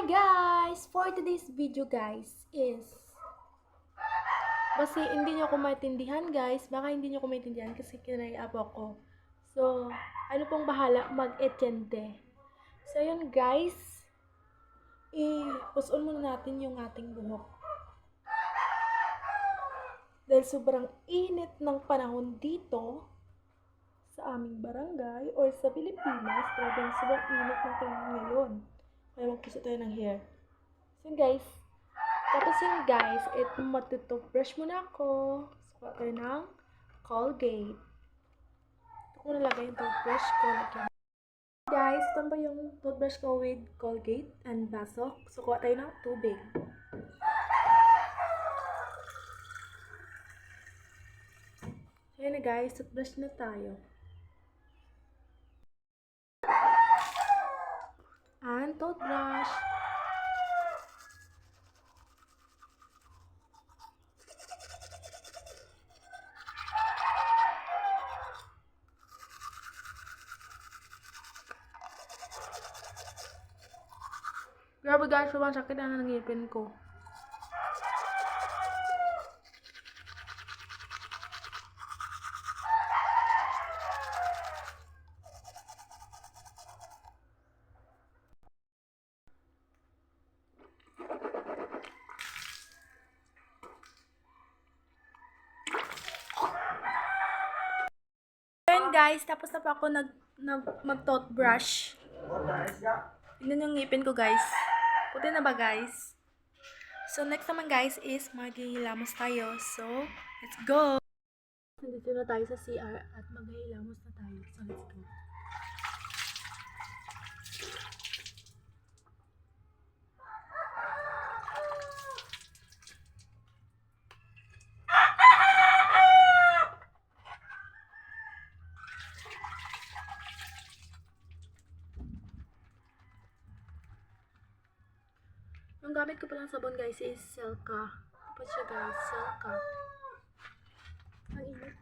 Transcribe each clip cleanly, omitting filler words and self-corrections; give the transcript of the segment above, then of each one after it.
Hi guys! For today's video guys is kasi hindi nyo ko maintindihan guys, baka hindi nyo ko maintindihan kasi kinay-up ako. So, ano pong bahala mag-etende. So yun guys, i-push on muna natin yung ating buhok. Dahil sobrang init ng panahon dito sa aming barangay or sa Pilipinas, talagang sobrang init ng panahon ngayon. Kaya magpuso tayo ng hair. So yun guys, tapos yun guys, ito matutubrush muna ako. Suka tayo ng Colgate. Ito ko nalagay yung toothbrush ko. Guys, ito ba yung toothbrush ko with Colgate and baso. Suka tayo ng tubig. So yun na guys, toothbrush na tayo. And toothbrush. Grabe guys, sobrang sakit na ng ngipin ko. Ayun guys, tapos na pa ako mag-toothbrush. Tingnan yung ngipin ko guys. Puti na ba guys? So next naman guys is maghihilamos tayo. So let's go! Nandito na tayo sa CR at maghihilamos na tayo. So let's go. Yung gamit ko palang sabon guys is Selka. Tapos siya guys, Selka. Ang init.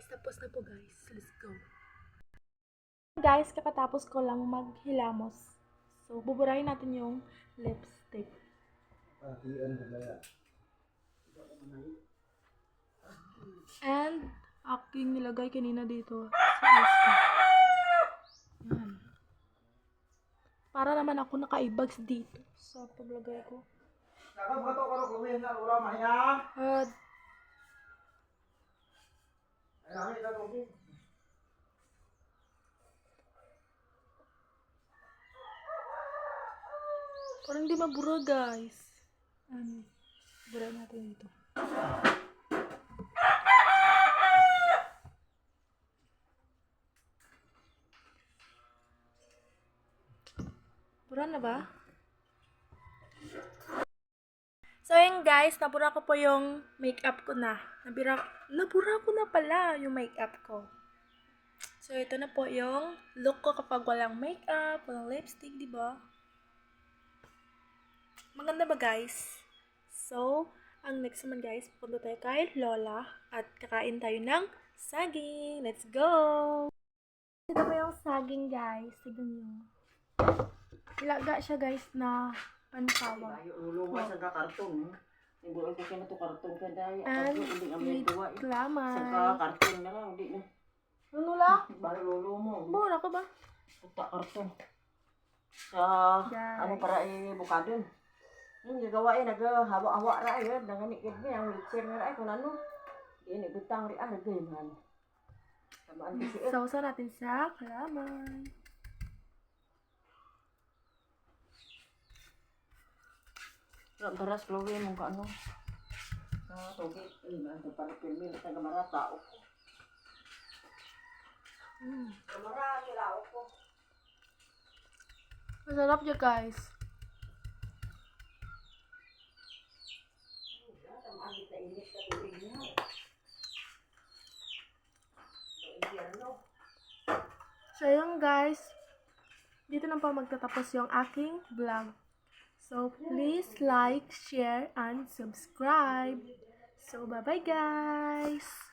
Tapos na po guys. Let's go. Guys, kakatapos ko lang maghilamos. So, buburahin natin yung lipstick. And, aking nilagay kanina dito sa eyes ko. Yan. Para naman ako naka-earbuds dito sa paglagay ko. At, parang di mabura guys. Bura natin dito. Bura na ba? So yun guys, nabura ko po yung makeup ko na. Nabura ko na pala yung makeup ko. So ito na po yung look ko kapag walang makeup, walang lipstick, di ba? Maganda ba guys? So, ang next naman guys, pupunta tayo kay Lola at kakain tayo ng saging. Let's go! Ito po yung saging guys. Tignan nyo. Ilaga siya guys na pansawang. Luwas ang kakarton. Siguro ko siya na ito karton ka dahil. And with lamay. Sa karton na lang, hindi na. Ano la? Baro lolo mo. Bura ka ba? Sa karton. Sa ano para bukadon. Yung gagawa naghawa-hawa ra yun. Nanganikid mo yung wheelchair nga ra kung ano. Ini butang ri gayman. Tamaan kasi Sausa natin sa kalaman. Baras Chloe mong kaano. Tubig. Ano pa rin pilmi. Tagamara tao ko. Gamara tao ko. Masarap niya, guys. Tamagit na init sa tubig niya. So, yun, guys. Dito na pa magtatapos yung aking vlog. So, please like, share, and subscribe. So, bye-bye, guys!